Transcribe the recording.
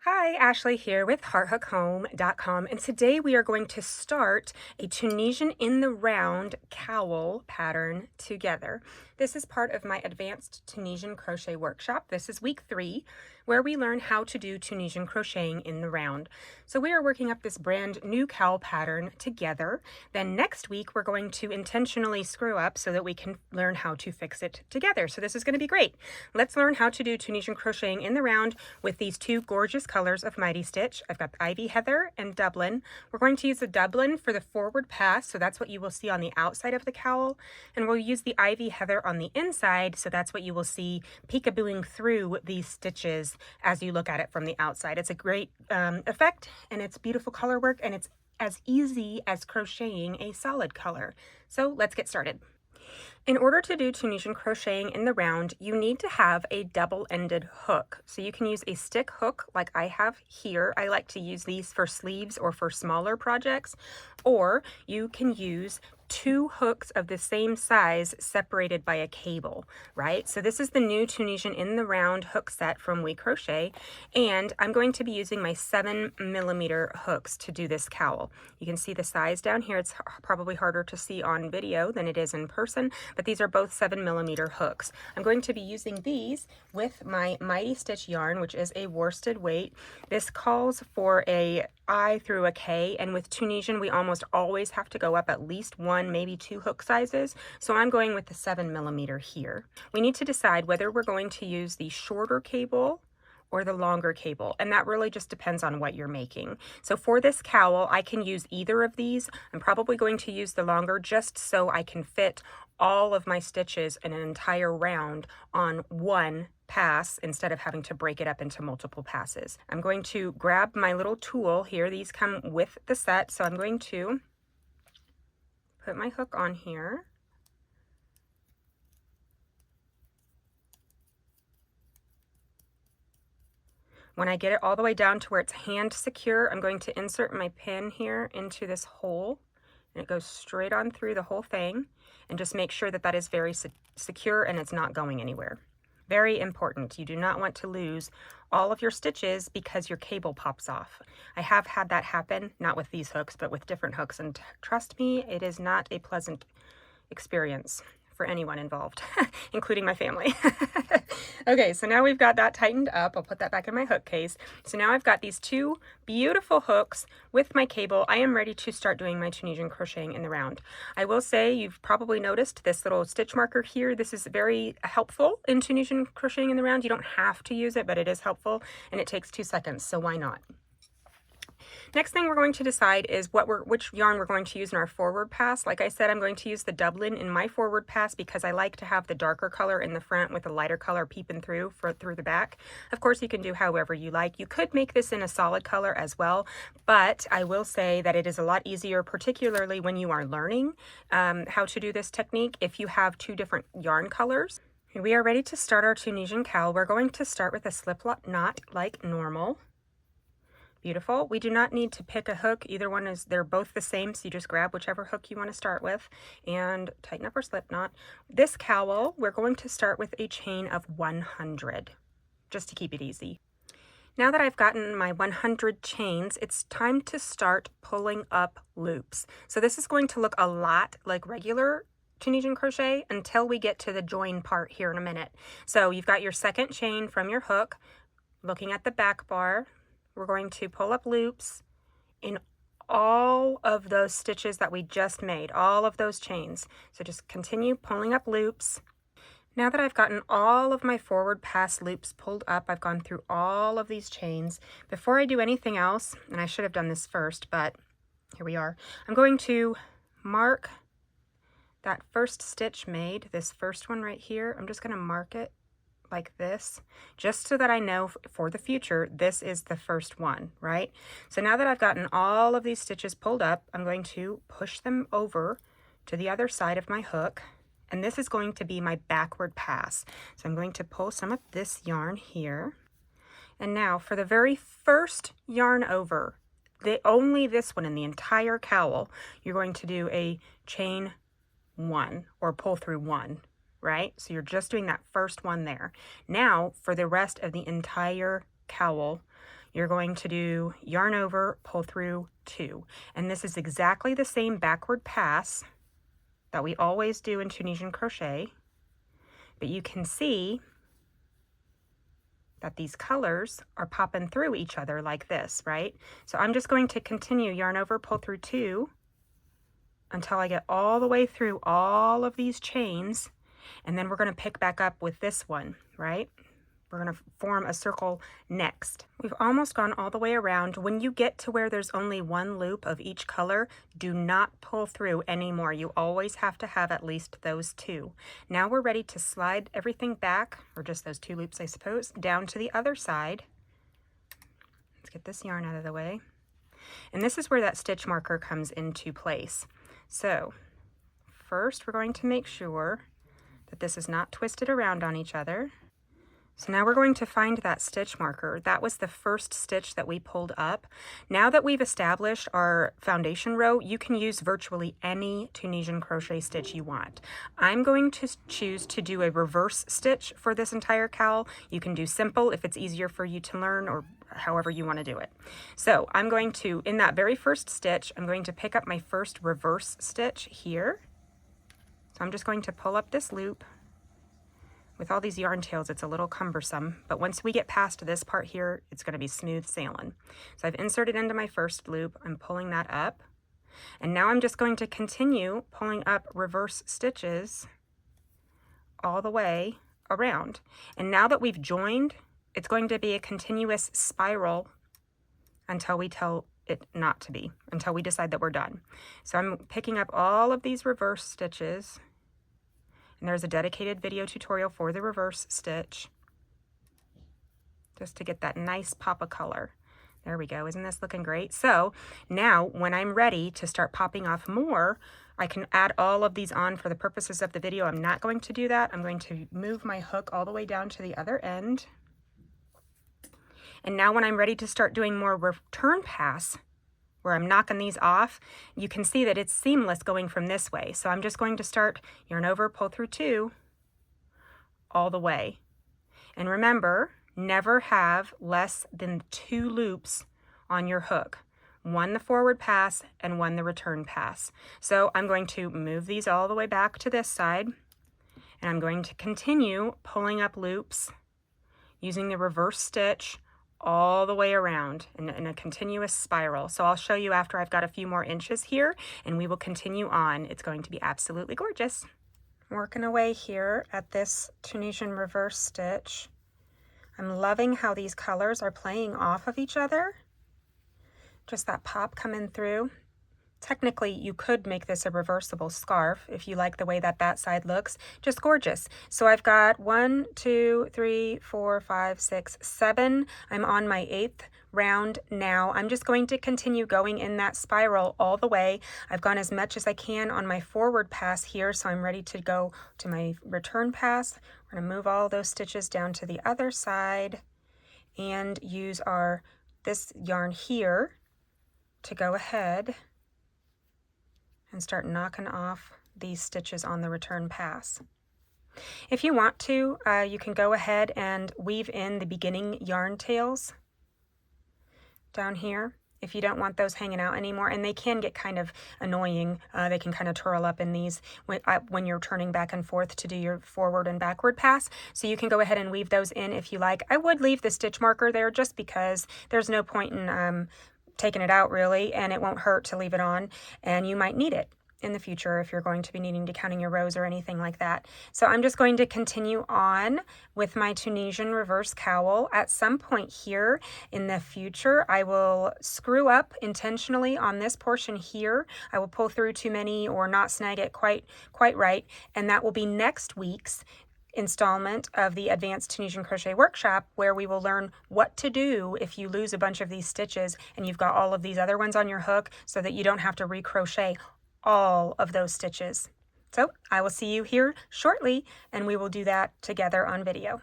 Hi, Ashley here with hearthookhome.com, and today we are going to start a Tunisian in the round cowl pattern together. This is part of my advanced Tunisian crochet workshop. This is week 3, where we learn how to do Tunisian crocheting in the round. So we are working up this brand new cowl pattern together. Then next week we're going to intentionally screw up so that we can learn how to fix it together. So this is going to be great. Let's learn how to do Tunisian crocheting in the round with these two gorgeous colors of Mighty Stitch. I've got Ivy Heather and Dublin. We're going to use the Dublin for the forward pass, so that's what you will see on the outside of the cowl, and we'll use the Ivy Heather on the inside, so that's what you will see peekabooing through these stitches as you look at it from the outside. It's a great effect, and it's beautiful color work, and it's as easy as crocheting a solid color. So let's get started. In order to do Tunisian crocheting in the round, you need to have a double-ended hook. So you can use a stick hook like I have here. I like to use these for sleeves or for smaller projects, or you can use two hooks of the same size separated by a cable, right? So this is the new Tunisian in the round hook set from We Crochet, and I'm going to be using my 7mm hooks to do this cowl. You can see the size down here. It's probably harder to see on video than it is in person, but these are both 7mm hooks. I'm going to be using these with my Mighty Stitch yarn, which is a worsted weight. This calls for a I through a K, and with Tunisian we almost always have to go up at least one, maybe two hook sizes, so I'm going with the 7mm here. We need to decide whether we're going to use the shorter cable or the longer cable, and that really just depends on what you're making. So for this cowl, I can use either of these. I'm probably going to use the longer just so I can fit all of my stitches in an entire round on one pass instead of having to break it up into multiple passes. I'm going to grab my little tool here. These come with the set, so I'm going to put my hook on here. When I get it all the way down to where it's hand secure, I'm going to insert my pin here into this hole, and it goes straight on through the whole thing, and just make sure that that is very secure and it's not going anywhere. Very important. You do not want to lose all of your stitches because your cable pops off. I have had that happen, not with these hooks, but with different hooks, and trust me, it is not a pleasant experience for anyone involved, including my family. Okay, so now we've got that tightened up. I'll put that back in my hook case. So now I've got these two beautiful hooks with my cable. I am ready to start doing my Tunisian crocheting in the round. I will say you've probably noticed this little stitch marker here. This is very helpful in Tunisian crocheting in the round. You don't have to use it, but it is helpful, and it takes 2 seconds, so why not? Next thing we're going to decide is which yarn we're going to use in our forward pass. Like I said, I'm going to use the Dublin in my forward pass because I like to have the darker color in the front with the lighter color peeping through the back. Of course, you can do however you like. You could make this in a solid color as well, but I will say that it is a lot easier, particularly when you are learning how to do this technique, if you have 2 different yarn colors. We are ready to start our Tunisian cowl. We're going to start with a slip knot like normal. Beautiful. We do not need to pick a hook. Either one is, they're both the same, so you just grab whichever hook you want to start with and tighten up our slip knot. This cowl, we're going to start with a chain of 100, just to keep it easy. Now that I've gotten my 100 chains, it's time to start pulling up loops. So this is going to look a lot like regular Tunisian crochet until we get to the join part here in a minute. So you've got your second chain from your hook, looking at the back bar. We're going to pull up loops in all of those stitches that we just made, all of those chains. So just continue pulling up loops. Now that I've gotten all of my forward pass loops pulled up, I've gone through all of these chains. Before I do anything else, and I should have done this first, but here we are, I'm going to mark that first stitch made, this first one right here. I'm just going to mark it like this, just so that I know for the future, this is the first one, right? So now that I've gotten all of these stitches pulled up, I'm going to push them over to the other side of my hook, and this is going to be my backward pass. So I'm going to pull some of this yarn here, and now for the very first yarn over, only this one in the entire cowl, you're going to do a chain 1 or pull through 1. Right? So you're just doing that first one there. Now, for the rest of the entire cowl, you're going to do yarn over, pull through 2. And this is exactly the same backward pass that we always do in Tunisian crochet, but you can see that these colors are popping through each other like this, right? So I'm just going to continue yarn over, pull through 2 until I get all the way through all of these chains, and then we're going to pick back up with this one, right? We're going to form a circle next. We've almost gone all the way around. When you get to where there's only one loop of each color, do not pull through anymore. You always have to have at least those 2. Now we're ready to slide everything back, or just those 2 loops, I suppose, down to the other side. Let's get this yarn out of the way. And this is where that stitch marker comes into place. So first we're going to make sure that this is not twisted around on each other. So now we're going to find that stitch marker. That was the first stitch that we pulled up. Now that we've established our foundation row, you can use virtually any Tunisian crochet stitch you want. I'm going to choose to do a reverse stitch for this entire cowl. You can do simple if it's easier for you to learn, or however you want to do it. So I'm going to, in that very first stitch, I'm going to pick up my first reverse stitch here. So I'm just going to pull up this loop. With all these yarn tails, it's a little cumbersome, but once we get past this part here, it's going to be smooth sailing. So I've inserted into my first loop, I'm pulling that up, and now I'm just going to continue pulling up reverse stitches all the way around. And now that we've joined, it's going to be a continuous spiral until we tell it not to be, until we decide that we're done. So I'm picking up all of these reverse stitches. And there's a dedicated video tutorial for the reverse stitch, just to get that nice pop of color. There we go. Isn't this looking great? So now when I'm ready to start popping off more, I can add all of these on for the purposes of the video. I'm not going to do that. I'm going to move my hook all the way down to the other end. And now when I'm ready to start doing more return pass, where I'm knocking these off, you can see that it's seamless going from this way. So I'm just going to start yarn over, pull through 2 all the way. And remember, never have less than 2 loops on your hook. One the forward pass and one the return pass. So I'm going to move these all the way back to this side, and I'm going to continue pulling up loops using the reverse stitch all the way around in a continuous spiral. So I'll show you after I've got a few more inches here, and we will continue on. It's going to be absolutely gorgeous. Working away here at this Tunisian reverse stitch. I'm loving how these colors are playing off of each other. Just that pop coming through. Technically, you could make this a reversible scarf if you like the way that that side looks. Just gorgeous. So I've got 1, 2, 3, 4, 5, 6, 7. I'm on my 8th round now. I'm just going to continue going in that spiral all the way. I've gone as much as I can on my forward pass here, so I'm ready to go to my return pass. We're going to move all those stitches down to the other side and use this yarn here to go ahead and start knocking off these stitches on the return pass. If you want to, you can go ahead and weave in the beginning yarn tails down here if you don't want those hanging out anymore, and they can get kind of annoying. They can kind of twirl up in these when you're turning back and forth to do your forward and backward pass. So you can go ahead and weave those in if you like. I would leave the stitch marker there just because there's no point in taking it out really, and it won't hurt to leave it on, and you might need it in the future if you're going to be needing to counting your rows or anything like that. So I'm just going to continue on with my Tunisian reverse cowl. At some point here in the future, I will screw up intentionally on this portion here. I will pull through too many or not snag it quite right, and that will be next week's installment of the Advanced Tunisian Crochet Workshop, where we will learn what to do if you lose a bunch of these stitches and you've got all of these other ones on your hook, so that you don't have to recrochet all of those stitches. So I will see you here shortly, and we will do that together on video.